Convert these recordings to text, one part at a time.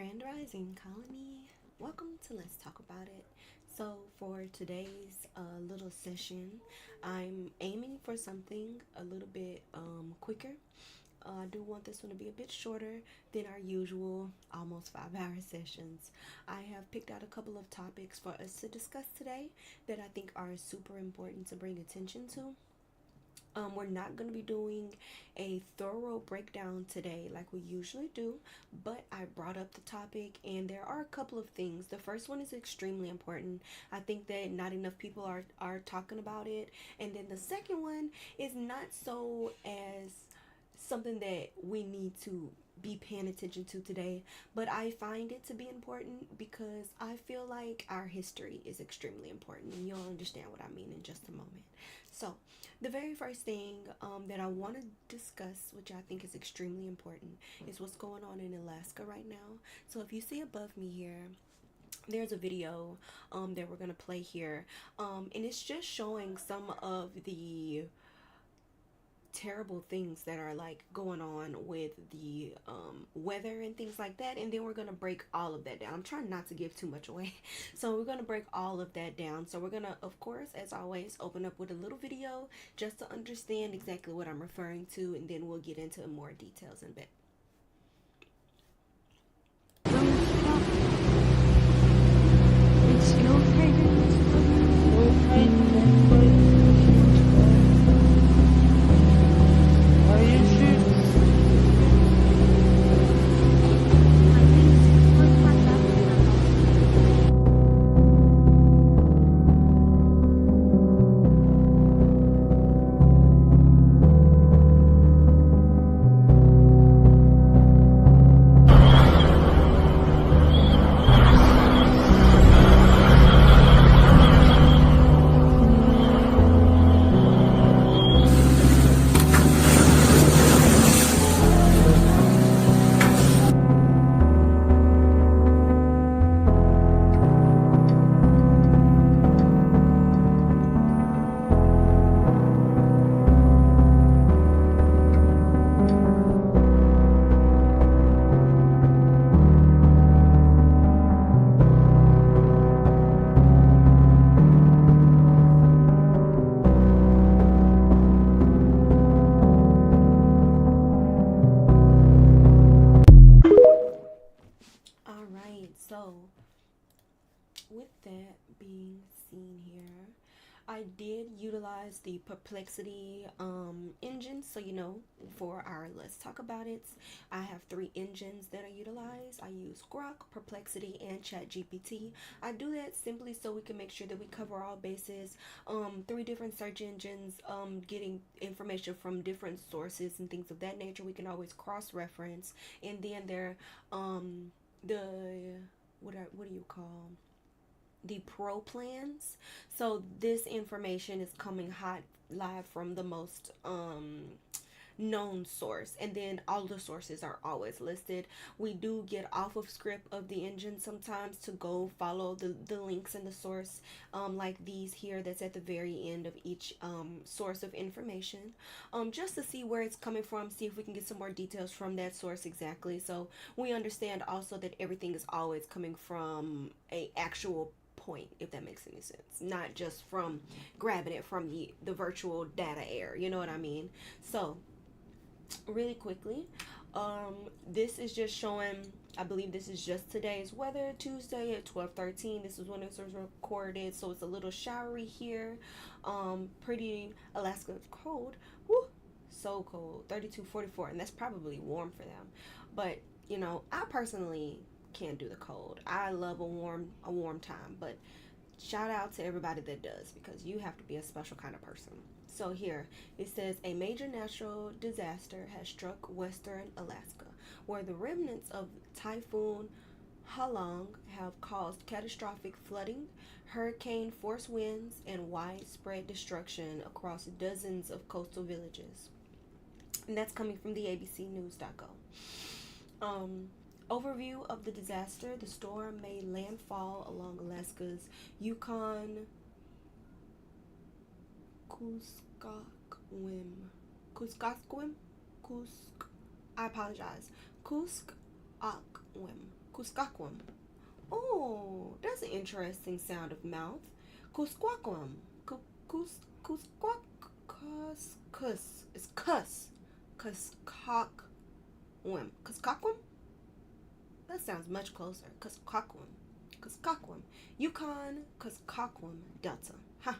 Grand Rising Colony. Welcome to Let's Talk About It. So, for today's little session, I'm aiming for something a little bit quicker. I do want this one to be a bit shorter than our usual almost 5 hour sessions. I have picked out a couple of topics for us to discuss today that I think are super important to bring attention to. We're not going to be doing a thorough breakdown today like we usually do, but I brought up the topic and there are a couple of things. The first one is extremely important. I think that not enough people are talking about it. And then the second one is not so as something that we need to be paying attention to today, but I find it to be important because I feel like our history is extremely important, and you'll understand what I mean in just a moment. So, the very first thing that I want to discuss, which I think is extremely important, is what's going on in Alaska right now. So, if you see above me here, there's a video that we're going to play here, and it's just showing some of the terrible things that are like going on with the weather and things like that, and then we're gonna break all of that down. I'm trying not to give too much away, so we're gonna break all of that down. So we're gonna, of course, as always, open up with a little video just to understand exactly what I'm referring to, and then we'll get into more details in a bit. So, with that being seen here, I did utilize the Perplexity engine. So, for our Let's Talk About It, I have 3 engines that I utilize. I use Grok, Perplexity, and ChatGPT. I do that simply so we can make sure that we cover all bases. 3 different search engines, getting information from different sources and things of that nature. We can always cross-reference. And then there, what do you call the pro plans. So this information is coming hot live from the most known source, and then all the sources are always listed. We do get off of script of the engine sometimes to go follow the links in the source, like these here that's at the very end of each source of information, just to see where it's coming from, see if we can get some more details from that source exactly, so we understand also that everything is always coming from a actual point, if that makes any sense, not just from grabbing it from the virtual data air, you know what I mean? So really quickly, this is just showing, I believe this is just today's weather, Tuesday at 12:13. This is when it was recorded, so it's a little showery here. Pretty Alaska cold. Woo, so cold. 32-44, and that's probably warm for them, but I personally can't do the cold. I love a warm time, but shout out to everybody that does, because you have to be a special kind of person. So here it says a major natural disaster has struck western Alaska, where the remnants of Typhoon Halong have caused catastrophic flooding, hurricane force winds, and widespread destruction across dozens of coastal villages. And that's coming from the abcnews.go. Overview of the disaster. The storm made landfall along Alaska's Yukon Kuskokwim. I apologize. Kuskokwim Kuskakwam. Oh, that's an interesting sound of mouth. Kuskakwam. Kusquak. Kus. It's cuss. Kuskakwam. Kuskakwam? That sounds much closer. Kuskakwam. Kuskakwam. Yukon Kuskakwam Delta. Ha.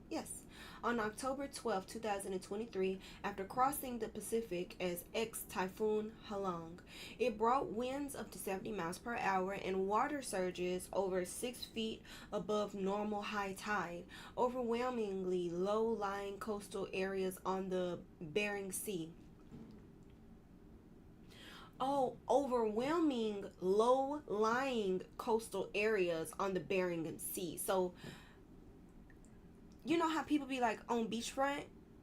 Yes. On October 12, 2023, after crossing the Pacific as ex-Typhoon Halong, it brought winds up to 70 miles per hour and water surges over 6 feet above normal high tide, overwhelmingly low-lying coastal areas on the Bering Sea. Oh, overwhelming low-lying coastal areas on the Bering Sea. So, you know how people be like on beachfront,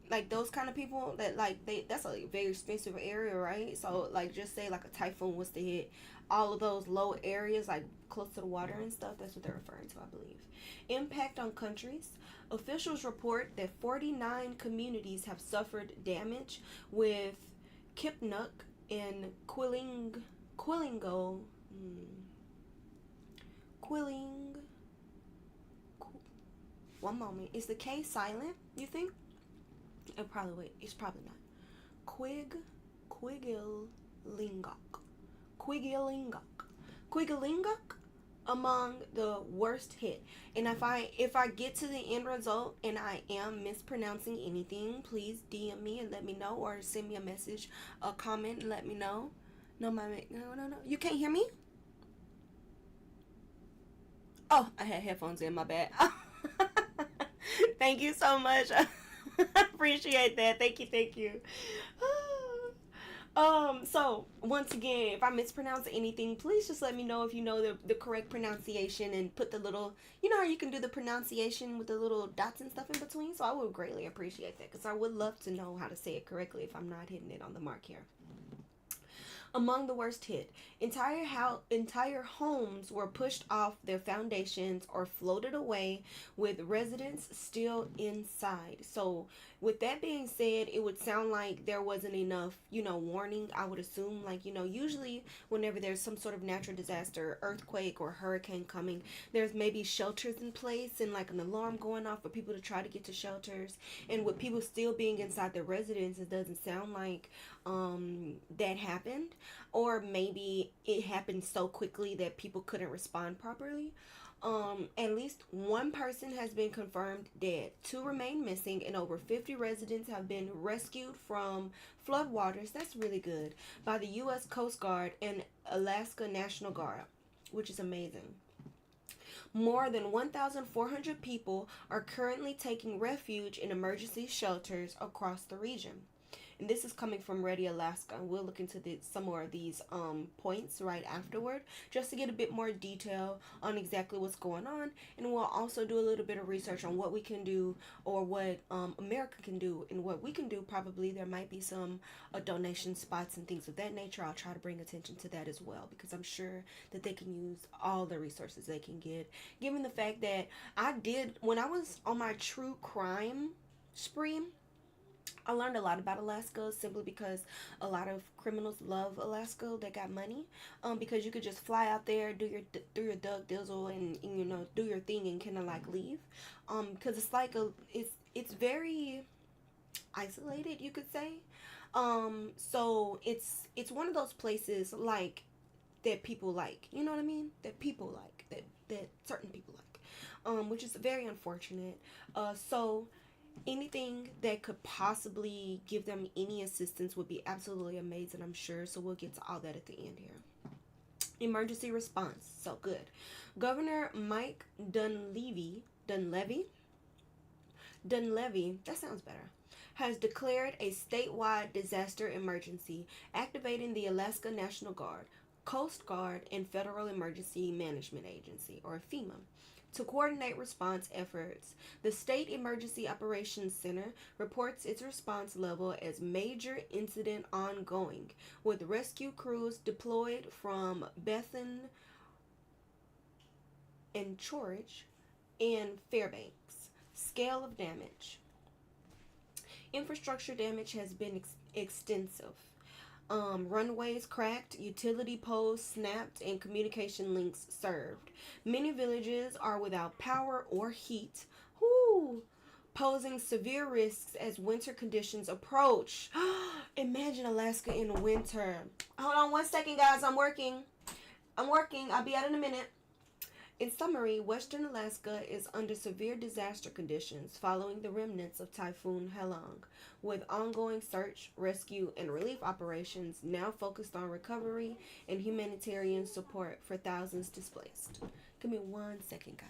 like those kind of people that like that's a very expensive area, right? So like just say like a typhoon was to hit all of those low areas like close to the water and stuff. That's what they're referring to, I believe. Impact on countries. Officials report that 49 communities have suffered damage, with Kipnuk and Quilling. One moment. Is the K silent, you think? It's probably not. Quigilingok among the worst hit. And if I get to the end result and I am mispronouncing anything, please DM me and let me know, or send me a message, a comment and let me know. No. You can't hear me? Oh, I had headphones in, my bad. Thank you so much. Appreciate that. Thank you. So once again, if I mispronounce anything, please just let me know if you know the correct pronunciation, and put the little, you know how you can do the pronunciation with the little dots and stuff in between. So I would greatly appreciate that, because I would love to know how to say it correctly if I'm not hitting it on the mark here. Among the worst hit, entire homes were pushed off their foundations or floated away, with residents still inside. So with that being said, it would sound like there wasn't enough, warning. I would assume, like, usually whenever there's some sort of natural disaster, earthquake or hurricane coming, there's maybe shelters in place and like an alarm going off for people to try to get to shelters. And with people still being inside their residence, it doesn't sound like that happened. Or maybe it happened so quickly that people couldn't respond properly. At least one person has been confirmed dead. 2 remain missing, and over 50 residents have been rescued from floodwaters. That's really good. By the U.S. Coast Guard and Alaska National Guard, which is amazing. More than 1,400 people are currently taking refuge in emergency shelters across the region. And this is coming from Ready Alaska. We'll look into some more of these points right afterward, just to get a bit more detail on exactly what's going on. And we'll also do a little bit of research on what we can do, or what America can do, and what we can do. Probably there might be some donation spots and things of that nature. I'll try to bring attention to that as well, because I'm sure that they can use all the resources they can get, given the fact that when I was on my true crime spree, I learned a lot about Alaska, simply because a lot of criminals love Alaska that got money, because you could just fly out there, do your Doug Dizzle, and do your thing and kind of like leave, because it's like it's very isolated, you could say. So it's one of those places like that people like, you know what I mean? That people like, that certain people like, which is very unfortunate. So anything that could possibly give them any assistance would be absolutely amazing, I'm sure. So we'll get to all that at the end here. Emergency response. So good. Governor Mike Dunleavy, that sounds better, has declared a statewide disaster emergency, activating the Alaska National Guard, Coast Guard, and Federal Emergency Management Agency, or FEMA, to coordinate response efforts. The State Emergency Operations Center reports its response level as major incident ongoing, with rescue crews deployed from Bethel, Anchorage, and Fairbanks. Scale of damage. Infrastructure damage has been extensive. Runways cracked, utility poles snapped, and communication links served. Many villages are without power or heat, whoo, posing severe risks as winter conditions approach. Imagine Alaska in winter. Hold on one second, guys. I'm working. I'll be out in a minute. In summary, western Alaska is under severe disaster conditions following the remnants of Typhoon Halong, with ongoing search, rescue, and relief operations now focused on recovery and humanitarian support for thousands displaced. Give me 1 second, guys.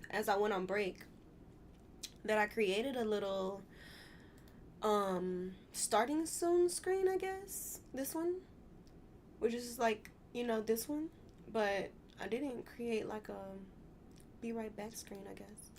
As I went on break, that I created a little starting soon screen, I guess. This one, which is like, this one, but I didn't create like a be right back screen, I guess.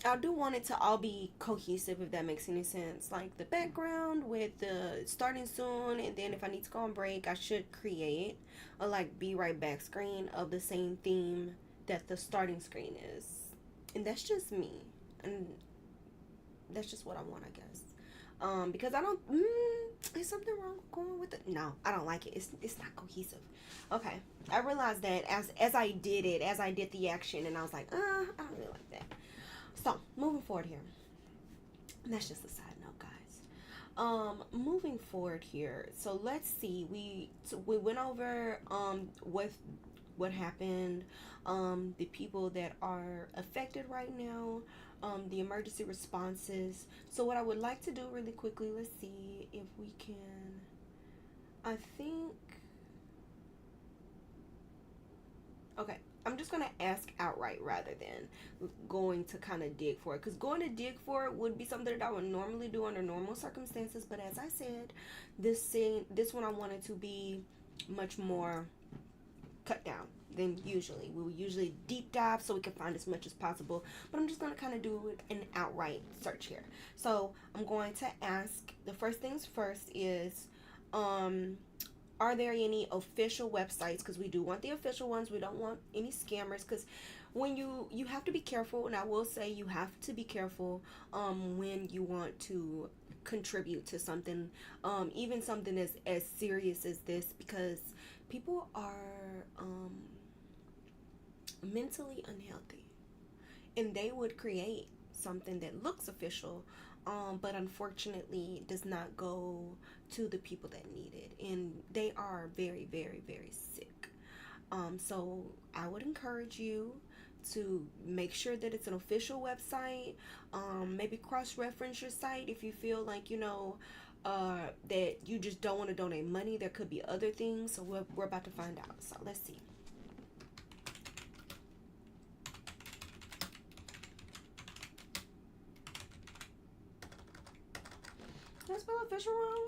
I do want it to all be cohesive, if that makes any sense. Like the background with the starting soon, and then if I need to go on break, I should create a like be right back screen of the same theme that the starting screen is. And that's just me. And that's just what I want, I guess. Because I don't, is something wrong going with it? No, I don't like it. It's not cohesive. Okay, I realized that as I did it, as I did the action, and I was like, I don't really like that. So, moving forward here. And that's just a side note, guys. Moving forward here. So let's see. We went over with what happened, the people that are affected right now, the emergency responses. So what I would like to do really quickly, let's see if we can, I think, okay, I'm just going to ask outright rather than going to kind of dig for it. Because going to dig for it would be something that I would normally do under normal circumstances. But as I said, this one I wanted to be much more cut down than usually. We will usually deep dive so we can find as much as possible. But I'm just going to kind of do an outright search here. So I'm going to ask, the first things first is, are there any official websites? Because we do want the official ones. We don't want any scammers. Because when you have to be careful, and I will say you have to be careful when you want to contribute to something, even something as serious as this, because people are mentally unhealthy, and they would create something that looks official, but unfortunately does not go to the people that need it, and they are very, very, very sick. So I would encourage you to make sure that it's an official website. Maybe cross-reference your site if you feel like, that you just don't want to donate money. There could be other things, so we're about to find out. So let's see. Did I spell official wrong?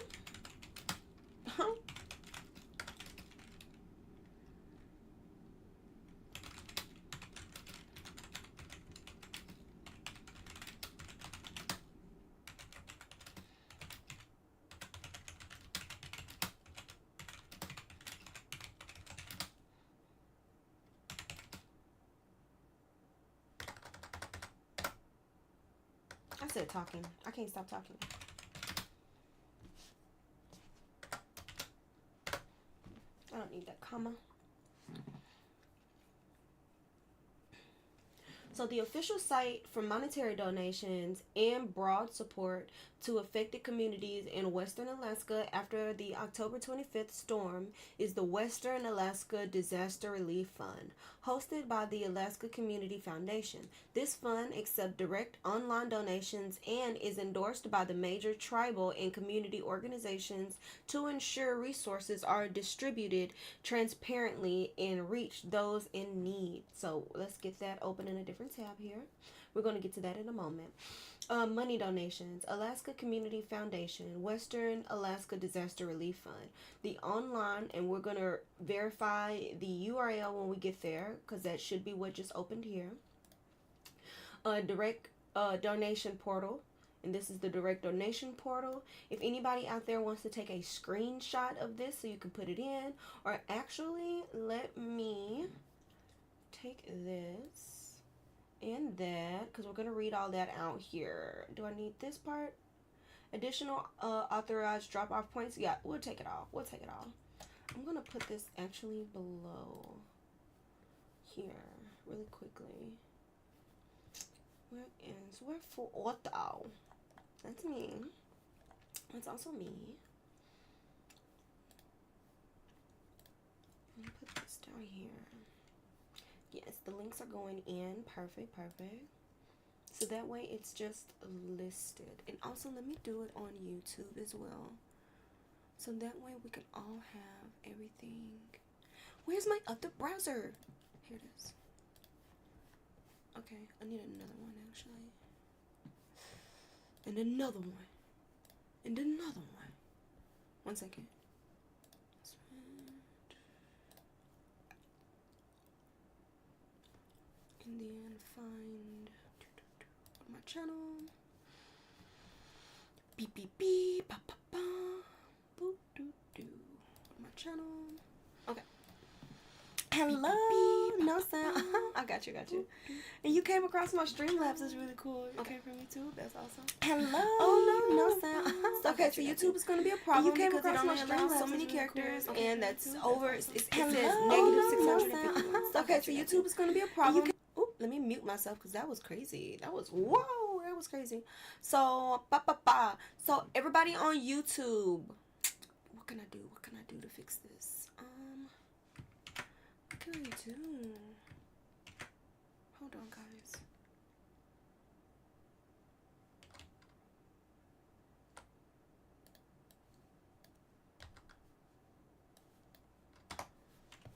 I said talking. I can't stop talking. I don't need that comma. So the official site for monetary donations and broad support to affected communities in Western Alaska after the October 25th storm is the Western Alaska Disaster Relief Fund, hosted by the Alaska Community Foundation. This fund accepts direct online donations and is endorsed by the major tribal and community organizations to ensure resources are distributed transparently and reach those in need. So let's get that open in a different tab here. We're going to get to that in a moment. Money donations, Alaska Community Foundation, Western Alaska Disaster Relief Fund. The online, and we're going to verify the URL when we get there, because that should be what just opened here. Direct donation portal, and this is the direct donation portal. If anybody out there wants to take a screenshot of this so you can put it in, or actually let me take this and that, because we're going to read all that out here. Do I need this part? Additional authorized drop-off points. Yeah, we'll take it all. We'll take it all. I'm going to put this actually below here really quickly. Where for auto? That's me. That's also me. I'm going to put this down here. Yes, the links are going in. Perfect, perfect. So that way it's just listed. And also let me do it on YouTube as well. So that way we can all have everything. Where's my other browser? Here it is. Okay, I need another one actually. And another one. And another one. 1 second. And then find my channel. Beep beep beep pa pa pa. Boop doo doo. My channel. Okay. Hello. Beep, beep, no sound. I got you. And you came across my Streamlabs. It's really cool. It came from YouTube. That's awesome. Hello. Oh no sound. Okay, so YouTube is going to be a problem. You came across my Streamlabs. So many characters, and that's over. It says -650. Okay, so YouTube is going to be a problem. Oop, let me mute myself because that was crazy. That was, whoa, that was crazy. So, So, everybody on YouTube, what can I do? What can I do to fix this? can I do? Hold on, guys.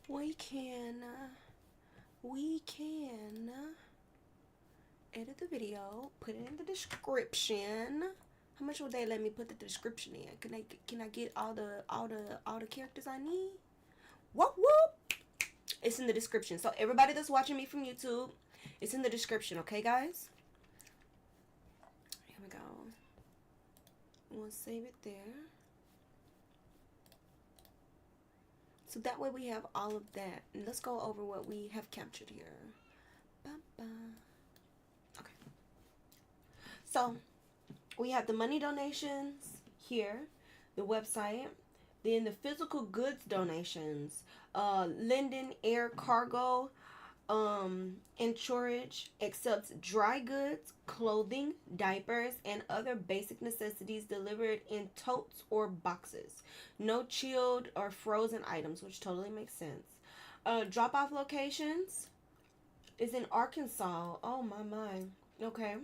We can edit the video, put it in the description. How much would they let me put the description in? Can I get all the characters I need? Whoop whoop! It's in the description. So everybody that's watching me from YouTube, it's in the description, okay, guys? Here we go. We'll save it there. So that way we have all of that. And let's go over what we have captured here. Okay. So we have the money donations here, the website, then the physical goods donations. Lynden Air Cargo, Anchorage accepts dry goods, clothing, diapers, and other basic necessities delivered in totes or boxes. No chilled or frozen items, which totally makes sense. Drop-off locations is in Arkansas. Oh, my. Okay.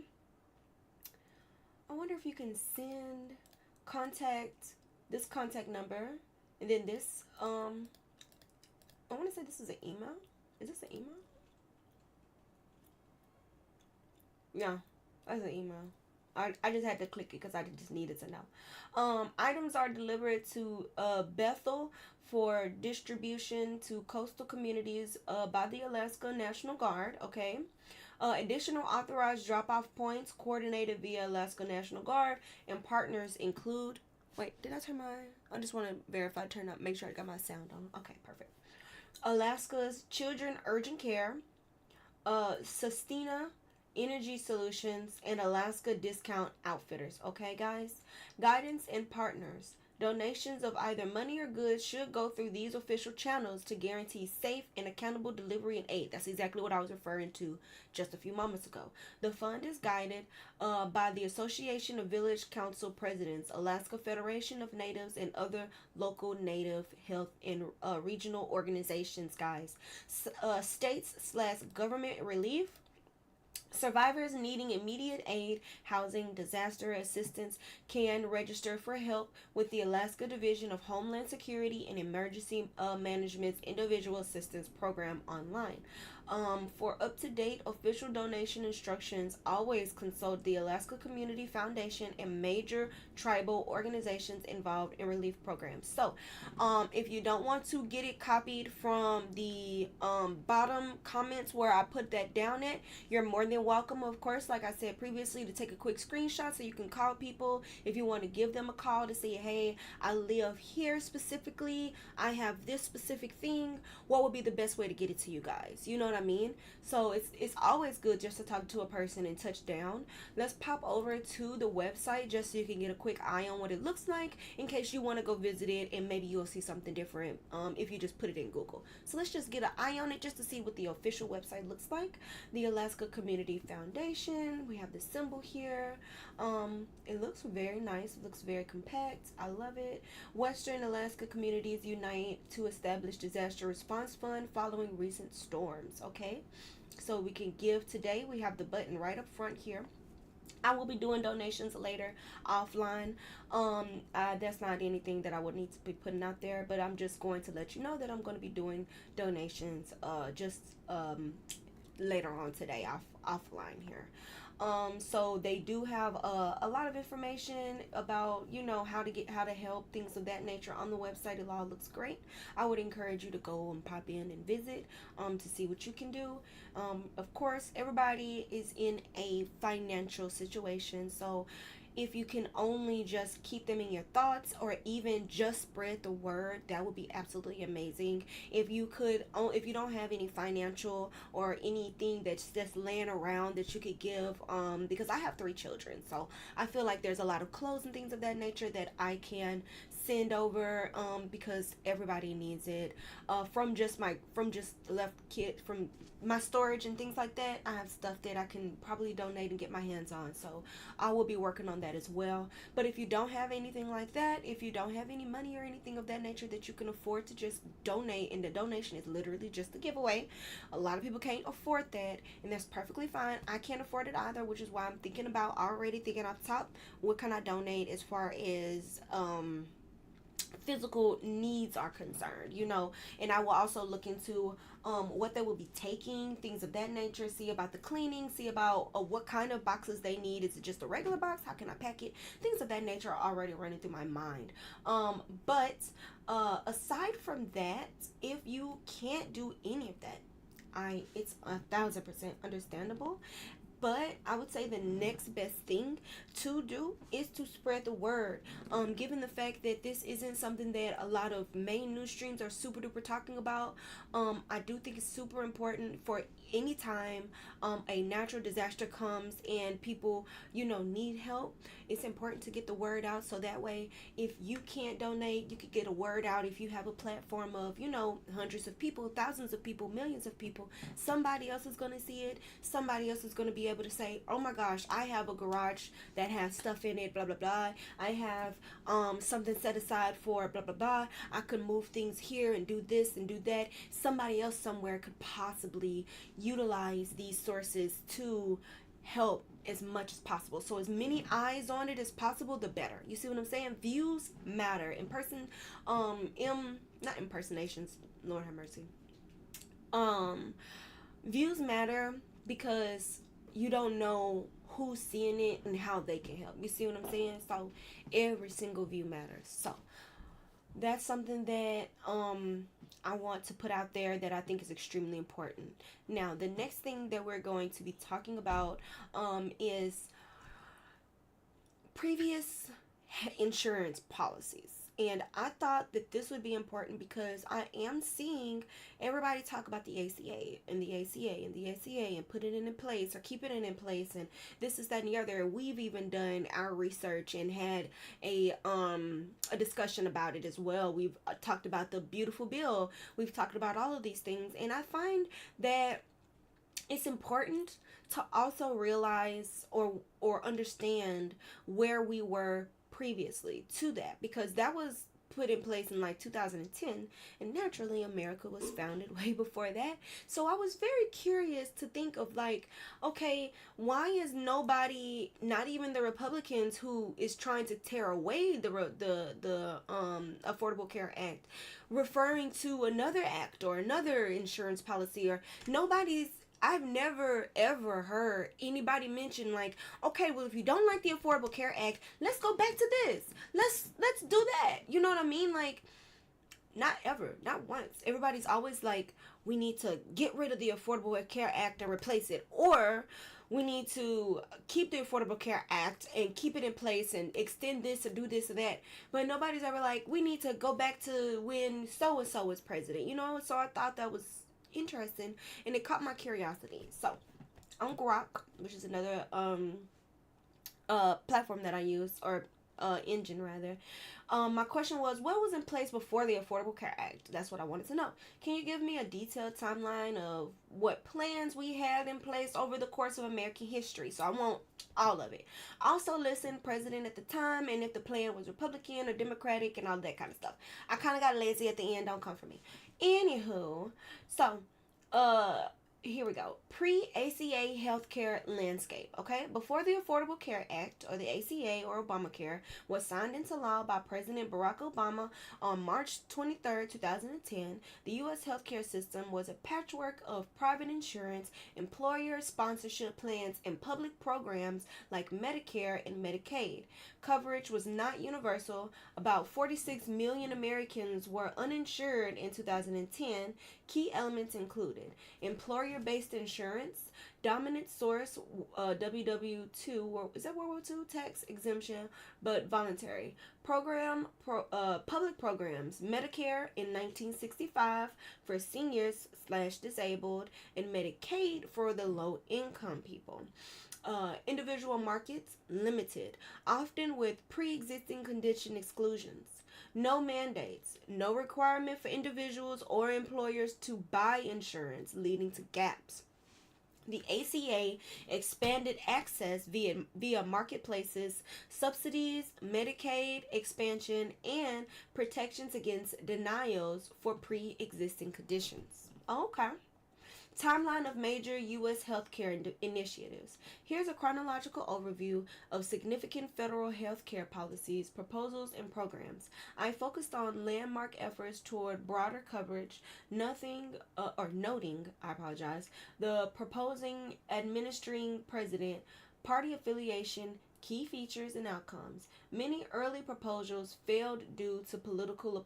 I wonder if you can send this contact number, and then this, I want to say this is an email. Is this an email? Yeah, that's an email. I just had to click it because I just needed to know. Items are delivered to Bethel for distribution to coastal communities by the Alaska National Guard. Okay. Additional authorized drop-off points coordinated via Alaska National Guard and partners include. Wait, did I turn my? I just want to verify, make sure I got my sound on. Okay, perfect. Alaska's Children Urgent Care, Susitna Energy Solutions, and Alaska Discount Outfitters. Okay, guys? Guidance and partners. Donations of either money or goods should go through these official channels to guarantee safe and accountable delivery and aid. That's exactly what I was referring to just a few moments ago. The fund is guided by the Association of Village Council Presidents, Alaska Federation of Natives, and other local Native health and regional organizations, guys. States/government relief. Survivors needing immediate aid, housing, disaster assistance can register for help with the Alaska Division of Homeland Security and Emergency Management's Individual Assistance Program online. For up-to-date official donation instructions, always consult the Alaska Community Foundation and major tribal organizations involved in relief programs. So, if you don't want to get it copied from the bottom comments where I put that down at, you're more than welcome, of course, like I said previously, to take a quick screenshot so you can call people if you want to give them a call to say, hey, I live here specifically, I have this specific thing, what would be the best way to get it to you guys? You know what I mean? So it's always good just to talk to a person and touch down. Let's pop over to the website just so you can get a quick eye on what it looks like in case you want to go visit it, and maybe you'll see something different if you just put it in Google. So let's just get an eye on it just to see what the official website looks like. The Alaska Community Foundation, we have the symbol here. It looks very nice. It looks very compact. I love it. Western Alaska Communities Unite to establish disaster response fund following recent storms. Okay, so we can give today. We have the button right up front here. I will be doing donations later offline. That's not anything that I would need to be putting out there, but I'm just going to let you know that I'm going to be doing donations just later on today offline here. So they do have a lot of information about, you know, how to help, things of that nature on the website. It all looks great. I would encourage you to go and pop in and visit to see what you can do. Of course, everybody is in a financial situation, so if you can only just keep them in your thoughts or even just spread the word, that would be absolutely amazing. If you don't have any financial or anything that's just laying around that you could give, because I have 3 children, so I feel like there's a lot of clothes and things of that nature that I can send over because everybody needs it. From just left kit from my storage and things like that, I have stuff that I can probably donate and get my hands on. So I will be working on that as well. But if you don't have anything like that, if you don't have any money or anything of that nature that you can afford to just donate, and the donation is literally just a giveaway, a lot of people can't afford that, and that's perfectly fine. I can't afford it either, which is why I'm already thinking off top, what can I donate as far as physical needs are concerned, and I will also look into what they will be taking, things of that nature, see about the cleaning, see about what kind of boxes they need. Is it just a regular box? How can I pack it? Things of that nature are already running through my mind. But aside from that, if you can't do any of that, it's 1,000% understandable. But I would say the next best thing to do is to spread the word. Given the fact that this isn't something that a lot of main news streams are super duper talking about, I do think it's super important for any time a natural disaster comes and people, need help. It's important to get the word out, so that way if you can't donate, you could get a word out. If you have a platform of, hundreds of people, thousands of people, millions of people, somebody else is going to see it. Somebody else is going to be able to say, oh my gosh, I have a garage that has stuff in it, blah blah blah. I have something set aside for blah blah blah. I could move things here and do this and do that. Somebody else somewhere could possibly utilize these sources to help as much as possible. So as many eyes on it as possible, the better. You see what I'm saying? Views matter. Not impersonations, Lord have mercy. Views matter because you don't know who's seeing it and how they can help. You see what I'm saying? So every single view matters. So that's something that I want to put out there that I think is extremely important. Now, the next thing that we're going to be talking about is previous insurance policies. And I thought that this would be important because I am seeing everybody talk about the ACA and the ACA and the ACA and put it in place or keep it in place and this is that and the other. We've even done our research and had a discussion about it as well. We've talked about the beautiful bill. We've talked about all of these things, and I find that it's important to also realize or understand where we were previously to that, because that was put in place in like 2010, and naturally America was founded way before that. So I was very curious to think of like, okay, why is nobody, not even the Republicans who is trying to tear away the Affordable Care Act, referring to another act or another insurance policy, or I've never ever heard anybody mention like, okay, well, if you don't like the Affordable Care Act, let's go back to this. Let's do that. You know what I mean? Like, not ever, not once. Everybody's always like, we need to get rid of the Affordable Care Act and replace it, or we need to keep the Affordable Care Act and keep it in place and extend this or do this or that. But nobody's ever like, we need to go back to when so and so was president. So I thought that was interesting and it caught my curiosity. So on Grok, which is another platform that I use, or engine rather, my question was, what was in place before the Affordable Care Act? That's what I wanted to know. Can you give me a detailed timeline of what plans we had in place over the course of American history? So I want all of it. Also listen, president at the time, and if the plan was Republican or Democratic and all that kind of stuff. I kind of got lazy at the end. Don't come for me. Anywho, so here we go. Pre-ACA healthcare landscape, okay? Before the Affordable Care Act, or the ACA, or Obamacare, was signed into law by President Barack Obama on March 23, 2010, the U.S. healthcare system was a patchwork of private insurance, employer sponsorship plans, and public programs like Medicare and Medicaid. Coverage was not universal. About 46 million Americans were uninsured in 2010. Key elements included employer-based insurance, dominant source, WW2, is that World War II? Tax exemption, but voluntary. Public programs, Medicare in 1965 for seniors/disabled, and Medicaid for the low-income people. Individual markets, limited, often with pre-existing condition exclusions. No mandates, no requirement for individuals or employers to buy insurance, leading to gaps. The ACA expanded access via marketplaces, subsidies, Medicaid expansion, and protections against denials for pre existing conditions. Okay. Timeline of major U.S. healthcare initiatives. Here's a chronological overview of significant federal healthcare policies, proposals, and programs. I focused on landmark efforts toward broader coverage, noting, the proposing administering president, party affiliation, key features and outcomes. Many early proposals failed due to political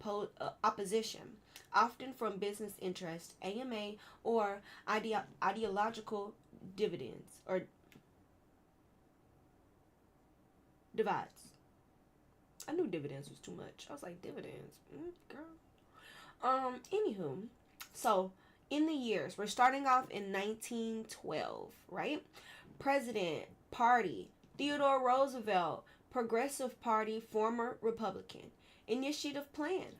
opposition, often from business interest, AMA, or ideological dividends or divides. I knew dividends was too much. I was like, dividends, girl. Anywho, so in the years, we're starting off in 1912, right? President, party, Theodore Roosevelt, Progressive Party, former Republican. Initiative plan.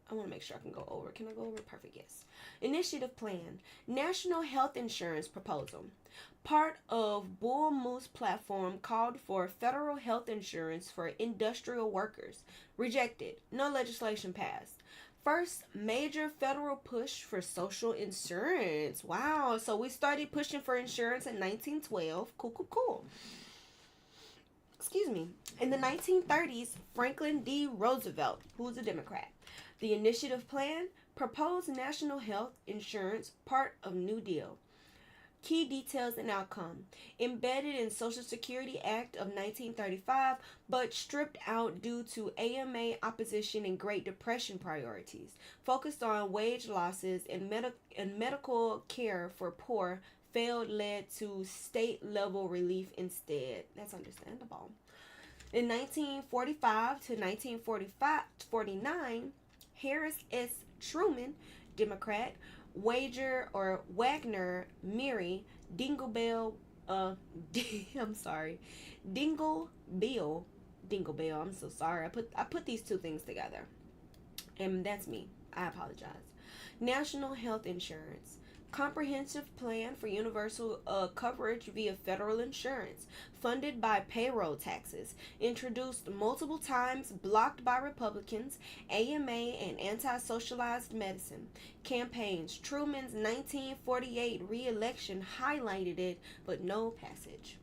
I want to make sure I can go over. Can I go over? Perfect, yes. Initiative plan. National health insurance proposal. Part of Bull Moose platform called for federal health insurance for industrial workers. Rejected. No legislation passed. First major federal push for social insurance. Wow. So we started pushing for insurance in 1912. Cool. Excuse me. In the 1930s, Franklin D. Roosevelt, who was a Democrat. The initiative plan proposed national health insurance, part of New Deal. Key details and outcome. Embedded in Social Security Act of 1935, but stripped out due to AMA opposition and Great Depression priorities. Focused on wage losses and medical care for poor, failed led to state-level relief instead. That's understandable. In 1945 to 1949, Harris S. Truman, Democrat, Wagner, Mary, Dingle Bell, I'm so sorry. I put these two things together. And that's me. I apologize. National health insurance. Comprehensive plan for universal coverage via federal insurance, funded by payroll taxes, introduced multiple times, blocked by Republicans, AMA, and anti-socialized medicine. Campaigns. Truman's 1948 re-election highlighted it, but no passage.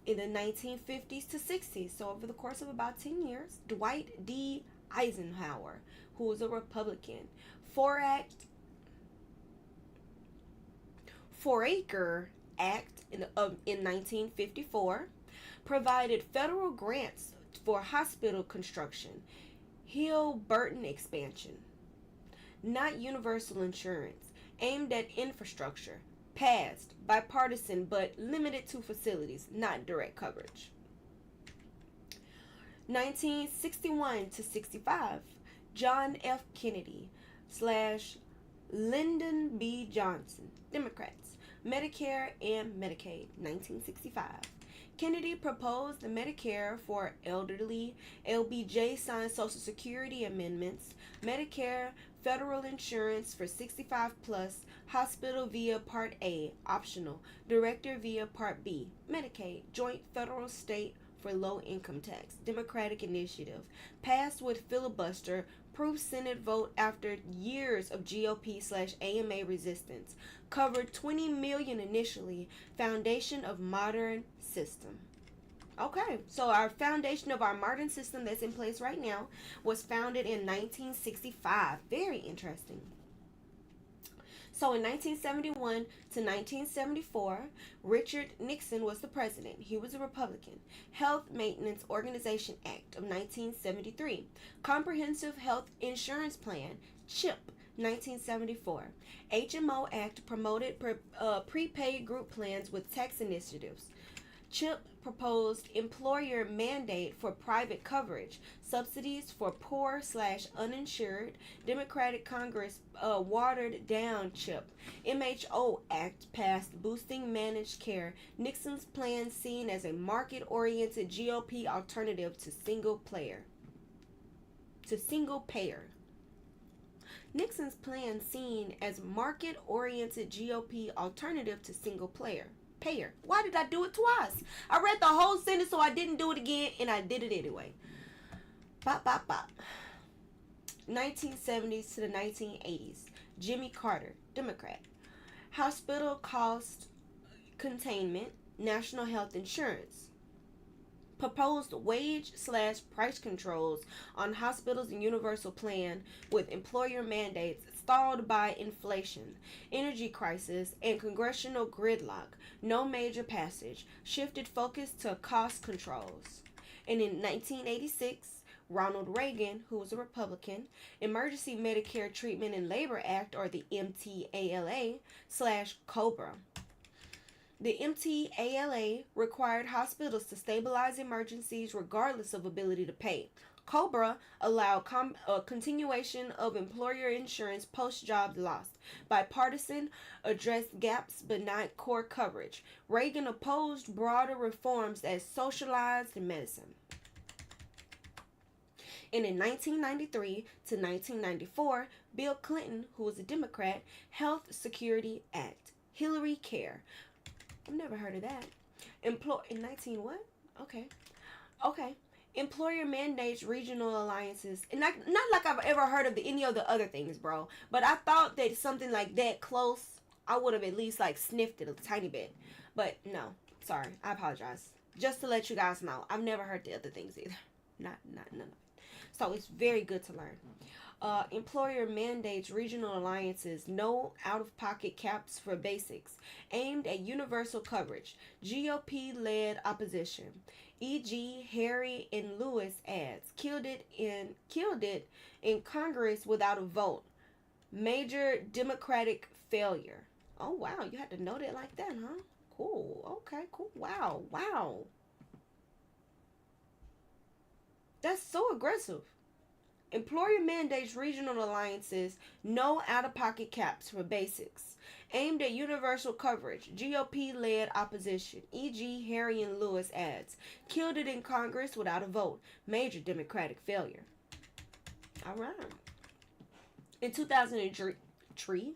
In the 1950s to 60s, so over the course of about 10 years, Dwight D. Eisenhower, who was a Republican, Four-Acre Act in 1954 provided federal grants for hospital construction, Hill-Burton expansion. Not universal insurance, aimed at infrastructure, passed, bipartisan but limited to facilities, not direct coverage. 1961 to 65, John F. Kennedy / Lyndon B. Johnson, Democrats, Medicare and Medicaid, 1965. Kennedy proposed the Medicare for elderly, LBJ signed Social Security amendments, Medicare, federal insurance for 65 plus, hospital via Part A, optional, director via Part B, Medicaid, joint federal state for low income tax, Democratic initiative, passed with filibuster, proof Senate vote after years of GOP/AMA resistance, covered 20 million initially, foundation of modern system. Okay, so our foundation of our modern system that's in place right now was founded in 1965. Very interesting. So in 1971 to 1974, Richard Nixon was the president. He was a Republican. Health Maintenance Organization Act of 1973. Comprehensive Health Insurance Plan, CHIP, 1974. HMO Act promoted prepaid group plans with tax initiatives. CHIP proposed employer mandate for private coverage, subsidies for poor/uninsured. Democratic Congress watered down CHIP. MHO Act passed boosting managed care. Nixon's plan seen as a market-oriented GOP alternative to single payer. Nixon's plan seen as market-oriented GOP alternative to single payer. Why did I do it twice? I read the whole sentence, so I didn't do it again, and I did it anyway. Bop, bop, bop. 1970s to the 1980s. Jimmy Carter, Democrat. Hospital cost containment, national health insurance. Proposed wage/price controls on hospitals and universal plan with employer mandates stalled by inflation, energy crisis, and congressional gridlock. No major passage. Shifted focus to cost controls. And in 1986, Ronald Reagan, who was a Republican, Emergency Medicare Treatment and Labor Act, or the MTALA/COBRA. The MTALA required hospitals to stabilize emergencies regardless of ability to pay. COBRA allowed continuation of employer insurance post-job loss. Bipartisan, addressed gaps but not core coverage. Reagan opposed broader reforms as socialized medicine. And in 1993 to 1994, Bill Clinton, who was a Democrat, Health Security Act. Hillary Care. I've never heard of that. In 19 what? Okay. Employer mandates regional alliances. And not like I've ever heard of any of the other things, bro. But I thought that something like that close, I would have at least like sniffed it a tiny bit. But no. Sorry. I apologize. Just to let you guys know. I've never heard the other things either. None of it. So it's very good to learn. Employer mandates regional alliances, no out-of-pocket caps for basics, aimed at universal coverage. GOP-led opposition, e.g., Harry and Lewis ads, killed it in Congress without a vote. Major Democratic failure. Oh wow, you had to note it like that, huh? Cool. Okay, cool. Wow. That's so aggressive. Employer mandates regional alliances, no out-of-pocket caps for basics, aimed at universal coverage. GOP-led opposition, e.g., Harry and Lewis ads, killed it in Congress without a vote. Major Democratic failure. All right. In 2003,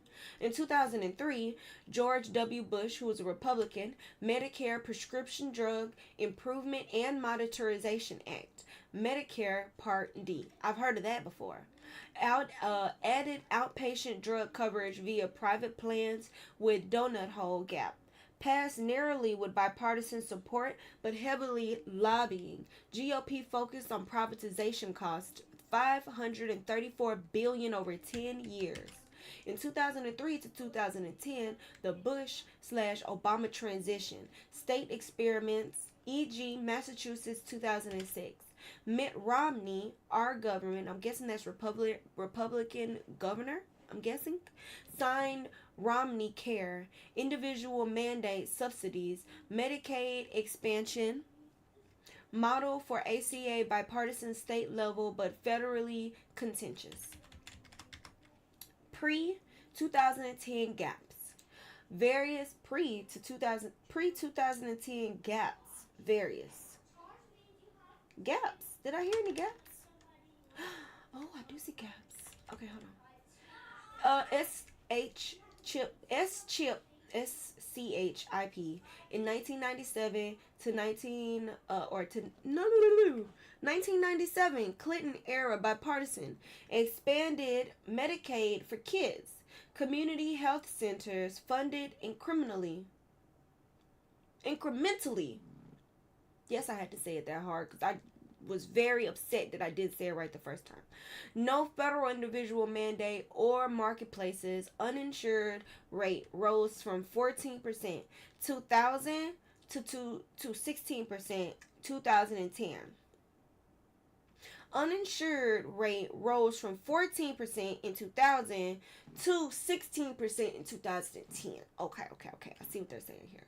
George W. Bush, who was a Republican, Medicare Prescription Drug Improvement and Monitorization Act. Medicare Part D. I've heard of that before. Added outpatient drug coverage via private plans with donut hole gap. Passed narrowly with bipartisan support, but heavily lobbying. GOP focused on privatization costs, $534 billion over 10 years. In 2003 to 2010, the Bush/Obama transition. State experiments, e.g., Massachusetts 2006. Mitt Romney, our government, I'm guessing that's Republican governor, signed Romney Care, individual mandate subsidies, Medicaid expansion, model for ACA bipartisan state level but federally contentious. Pre-2010 gaps. Various pre-2010 gaps. Various. Gaps. Did I hear any gaps? Oh, I do see gaps. Okay, hold on. SCHIP in 1997 to 1997 Clinton era bipartisan expanded Medicaid for kids. Community health centers funded incrementally. Yes, I had to say it that hard because I was very upset that I did say it right the first time. No federal individual mandate or marketplaces. Uninsured rate rose from 14% 2000 to 16% 2010. Uninsured rate rose from 14% in 2000 to 16% in 2010. Okay. I see what they're saying here.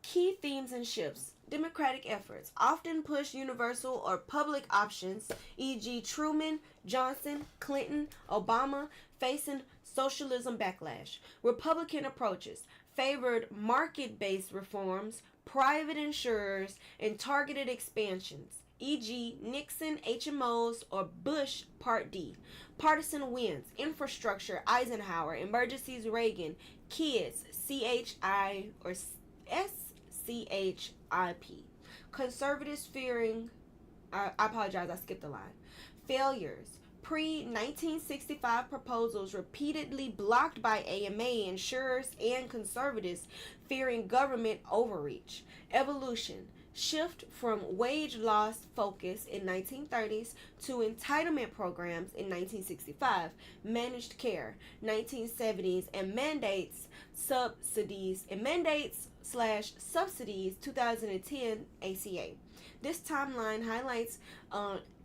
Key themes and shifts. Democratic efforts often push universal or public options, e.g., Truman, Johnson, Clinton, Obama, facing socialism backlash. Republican approaches favored market based reforms, private insurers, and targeted expansions, e.g., Nixon HMOs or Bush Part D. Partisan wins, infrastructure, Eisenhower, emergencies, Reagan, kids, CHI or SCHIP. Conservatives fearing, I apologize, I skipped a line. Failures. Pre-1965 proposals repeatedly blocked by AMA, insurers, and conservatives fearing government overreach. Evolution. Shift from wage loss focus in 1930s to entitlement programs in 1965, managed care 1970s, and mandates subsidies 2010 ACA. This timeline highlights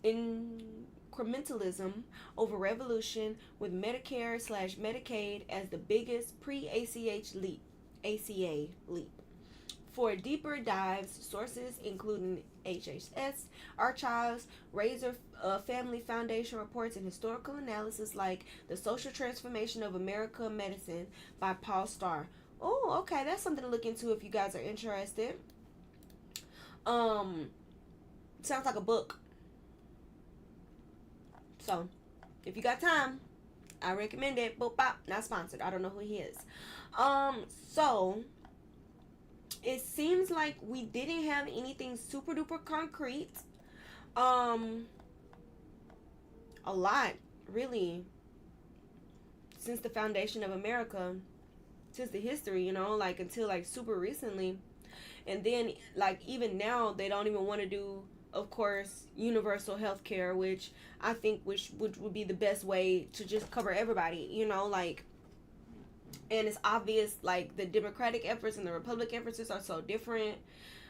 incrementalism over revolution, with Medicare/Medicaid as the biggest ACA leap. For deeper dives, sources including HHS, Archives, Razor Family Foundation reports, and historical analysis like The Social Transformation of American Medicine by Paul Starr. Oh, okay, that's something to look into if you guys are interested. Sounds like a book. So, if you got time, I recommend it. Boop bop, not sponsored. I don't know who he is. So it seems like we didn't have anything super duper concrete. A lot, really, since the foundation of America, since the history, like until like super recently. And then like even now they don't even want to do, of course, universal health care, which I think which would be the best way to just cover everybody, and it's obvious like the Democratic efforts and the Republican efforts are so different.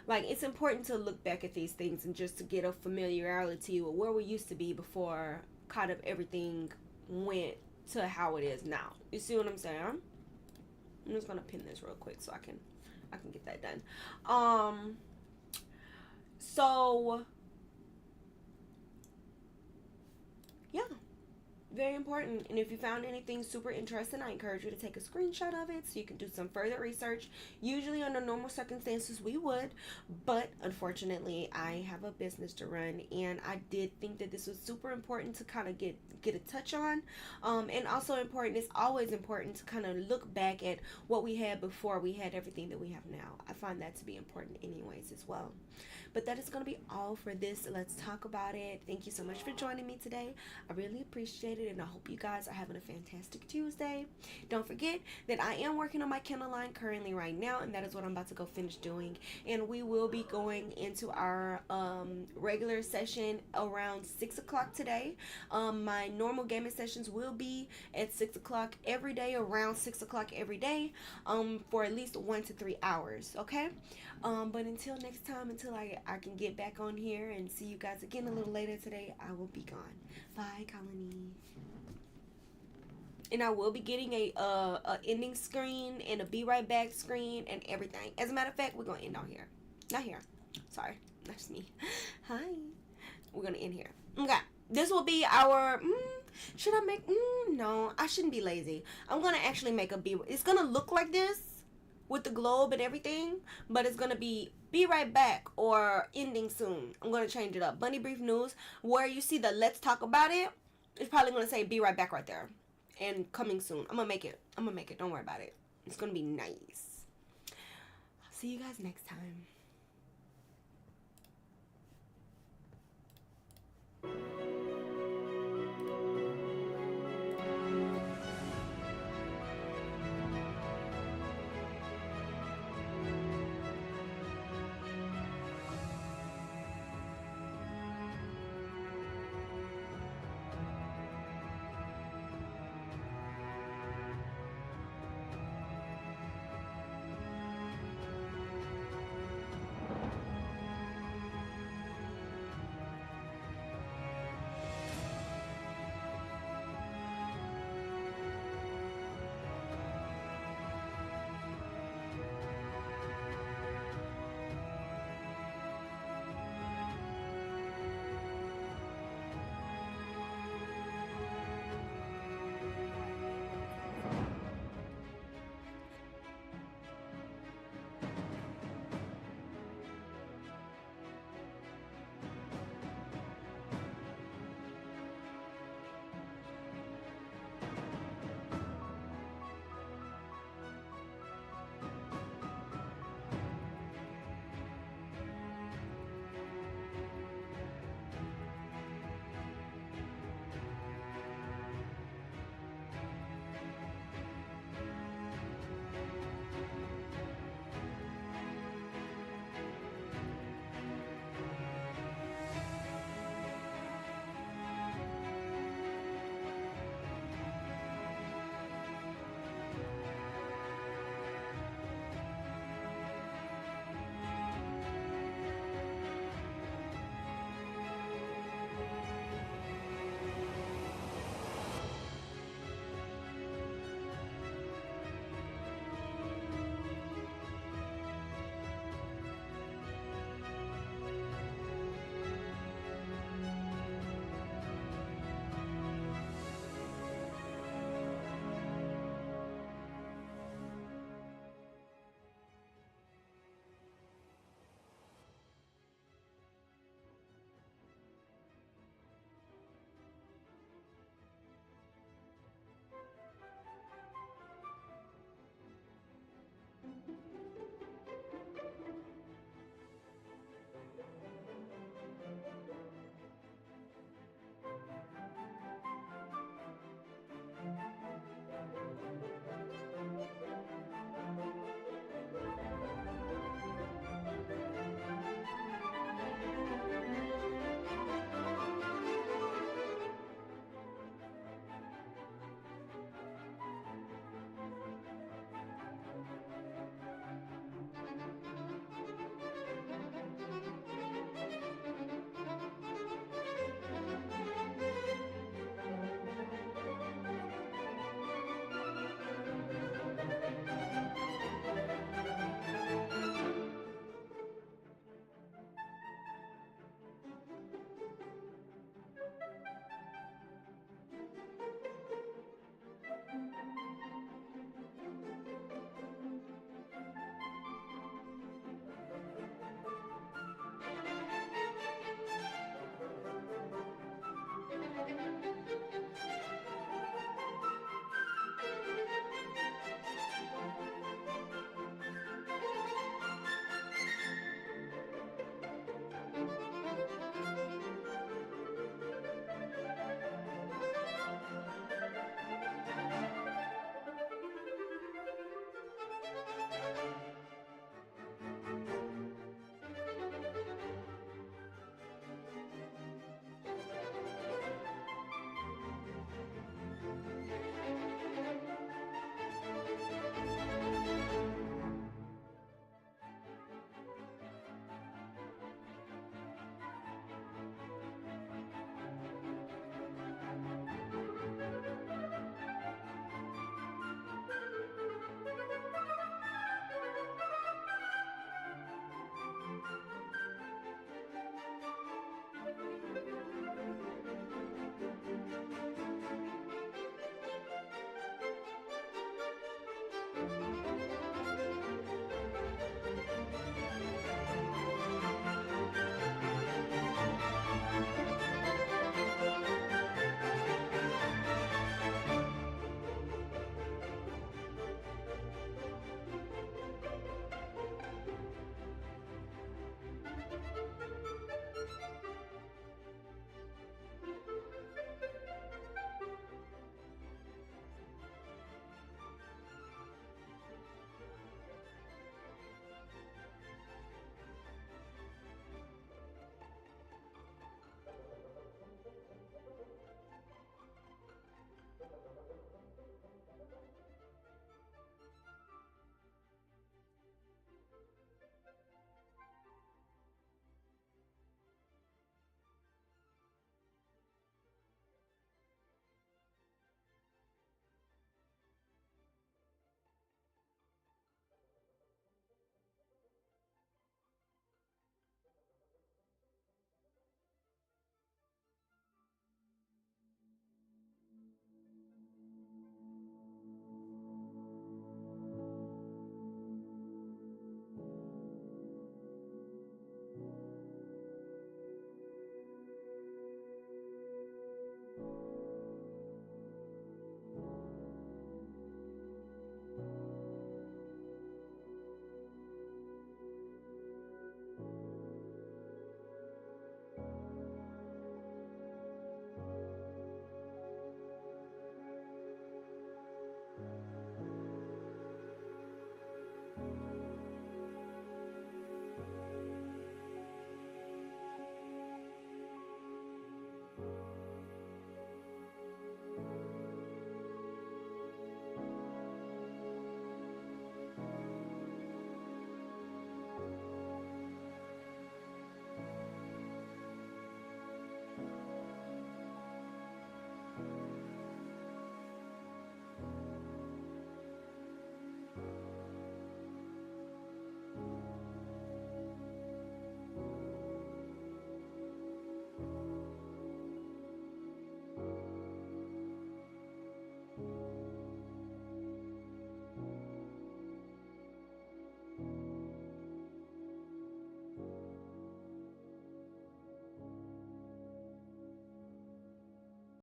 Like, it's important to look back at these things and just to get a familiarity with where we used to be before kind of everything went to how it is now. You see what I'm saying? I'm just gonna pin this real quick so I can get that done. So yeah, very important. And if you found anything super interesting, I encourage you to take a screenshot of it so you can do some further research. Usually under normal circumstances we would, but unfortunately I have a business to run, and I did think that this was super important to kind of get a touch on, and also important, it's always important to kind of look back at what we had before we had everything that we have now. I find that to be important anyways as well. But that is going to be all for this Let's Talk About It. Thank you so much for joining me today. I really appreciate it, and I hope you guys are having a fantastic Tuesday. Don't forget that I am working on my Kindle line currently right now, and that is what I'm about to go finish doing. And we will be going into our regular session around 6 o'clock today. My normal gaming sessions will be at 6 o'clock every day, around 6 o'clock every day, for at least 1 to 3 hours, okay? But until next time, until I can get back on here and see you guys again a little later today, I will be gone. Bye, Colony. And I will be getting a ending screen and a be right back screen and everything. As a matter of fact, we're going to end on here. Not here. Sorry. That's me. Hi. We're going to end here. Okay. This will be our... should I make... no, I shouldn't be lazy. I'm going to actually make a be... It's going to look like this with the globe and everything, but it's going to be right back or ending soon. I'm going to change it up. BuneeBrief News, where you see the Let's Talk About It, it's probably going to say be right back right there. And coming soon. I'm going to make it. Don't worry about it. It's going to be nice. I'll see you guys next time.